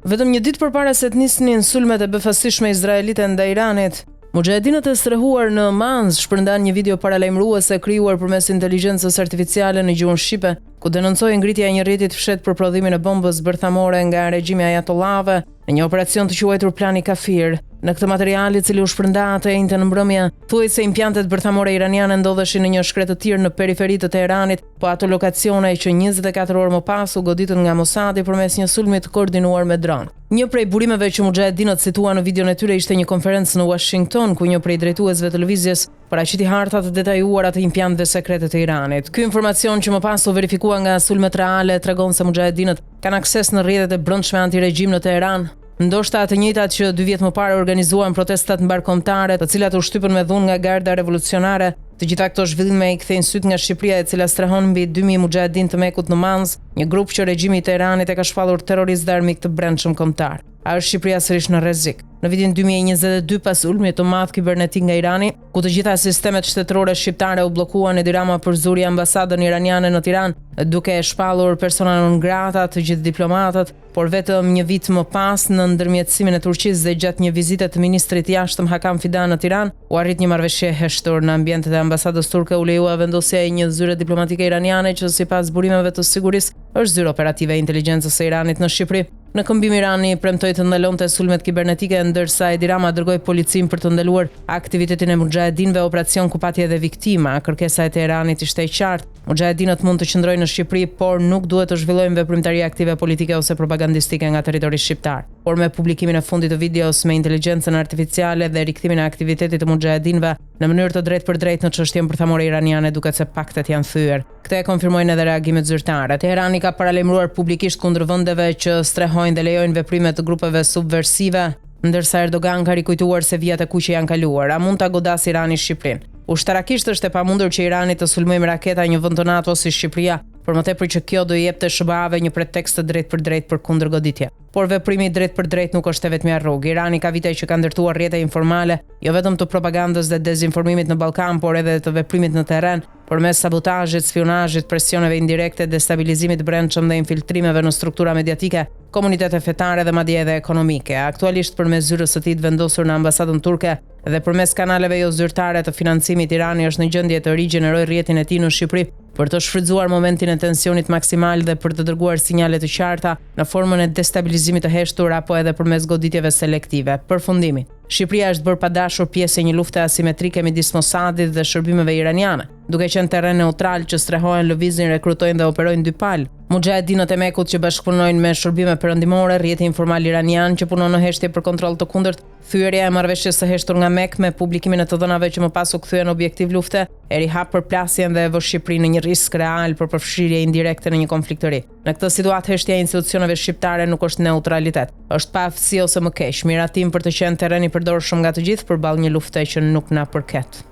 Vetëm një ditë përpara se të nisnin sulmet e befasishme izraelite ndaj Iranit, mujahedinët e strehuar në Manz shpërndan një video paralajmëruese krijuar përmes inteligjencës artificiale në gjuhën shqipe, ku denoncoi ngritja e një rrjeti të fshehtë për prodhimin e bombës bërthamore nga regjimi ajatollave në një operacion të quajtur Plani Kafir. Në këtë material, i cili u shpërnda atë njëjtë në mbrëmje, thuhet se impjantet bërthamore iraniane ndodheshin në një shkret të tir në periferi të Teheranit, po ato lokatione që 24 orë më pas u goditën nga Mossadi përmes një sulmi të koordinuar me dron. Një prej burimeve që mujahedinët citua në videon e tyre ishte një konferencë në Washington, ku një prej drejtuesve të lëvizjes paraqiti harta të detajuara të impjanteve sekrete të Iranit. Ky informacion që më pas u verifikua nga sulmet reale tregon se mujahedinët kanë akses në rrjetet e brendshme antiregjim në Teheran. Ndoshta të njëjtat që 2 vjet më parë organizuan protestat mbarkombëtare, të cilat u shtypën me dhunë nga garda revolucionare. Të gjitha këto zhvillime i kthejnë syt nga Shqipëria, e cila strehon mbi 2000 mujahedin të Mekut në Manz, një grup që regjimi i Teheranit e ka shpallur terrorist dhe armik të brendshëm kombëtar. A është Shqipëria sërish në rrezik? Në vitin 2022 pas ulmit të madh kibernetik nga Irani, ku të gjitha sistemet shtetërore shqiptare u bllokuan, Edi Rama përzuri ambasadën iraniane në Tiranë, duke e shpallur persona non grata të gjithë diplomatët, por vetëm një vit më pas, në ndërmjetësimin e Turqisë dhe gjatë një vizite të ministrit i jashtëm Hakan Fidan në Tiranë, u arrit një marrëveshje heshtur. Në ambientet e ambasadës turke u lejua vendosja e një zyre diplomatike iraniane që sipas burimeve të sigurisë është zyrë operative e inteligjencës së Iranit në Shqipëri. Në këmbim Irani premtoi të ndalonte sulmet kibernetike, ndërsa Edi Rama dërgoi policinë për të ndaluar aktivitetin e mujahedinëve, operacion ku pati edhe viktima. Kërkesa e Teheranit ishte e qartë. Mujahedinët mund të qëndrojnë në Shqipëri, por nuk duhet të zhvillojnë veprimtari aktive politike ose propagandistike nga territori shqiptar. Por me publikimin e fundit të videos me inteligjencën artificiale dhe rikthimin e aktivitetit të mujahedinëve në mënyrë të drejtë për drejtë në çështjen bërthamore iraniane, duket se paktet janë thyer. Këtë e konfirmojnë edhe reagimet zyrtare. Teherani ka paralajmëruar publikisht kundër vendeve që strehojnë dhe lejojnë veprime të grupeve subversive, ndërsa Erdogan ka rikujtuar se vijat e kuqe janë kaluar. A mund ta godasë Irani Shqipërinë? Ushtarakisht është e pamundur që Irani të sulmojë me raketa një vend të NATO si Shqipëria, por më tepër që kjo do i jepte SBA-ve një pretekst të drejtë për drejtë për kundërgoditje. Por veprimi i drejtë për drejtë nuk është e vetmja rrugë. Irani ka vite që ka ndërtuar rrjete informale, jo vetëm të propagandës dhe dezinformimit në Ballkan, por edhe të veprimit në terren, përmes sabotazhit, spionazhit, presioneve indirekte, destabilizimit brendshëm dhe infiltrimeve në struktura mediatike, komunitete fetare dhe madje edhe ekonomike. Aktualisht përmes zyrës së tij të vendosur në ambasadën turke dhe përmes kanaleve jo zyrtare të financimit, Irani është në gjendje të rigjenerojë rrjetin e tij në Shqipëri për të shfrytzuar momentin e tensionit maksimal dhe për të dërguar sinjale të qarta në formën e destabilizimit të heshtur apo edhe përmes goditjeve selektive. Përfundimi. Shqipëria është bërë padashur pjesë e një lufte asimetrike midis Mossadit dhe shërbimeve iraniane, duke qenë terren neutral që strehohen, lëvizin, rekrutojnë dhe operojnë dy palë. Mujahedinët e Mekut që bashkëpunojnë me shërbime perëndimore, rrjeti informal iranian që punon në heshtje për kontroll të kundërt, thyerja e marrëveshjes së heshtur nga Mek me publikimin e të dhënave që më pas u kthyen objektiv lufte, e rihap përplasjen dhe vë Shqipërinë në një risk real për përfshirje indirekte në një konflikt të ri. Në këtë situatë heshtja e institucioneve shqiptare nuk është neutralitet, është paaftësi ose më keq, miratim për të qenë terren i përdorshëm nga të gjithë përballë një lufte që nuk na përket.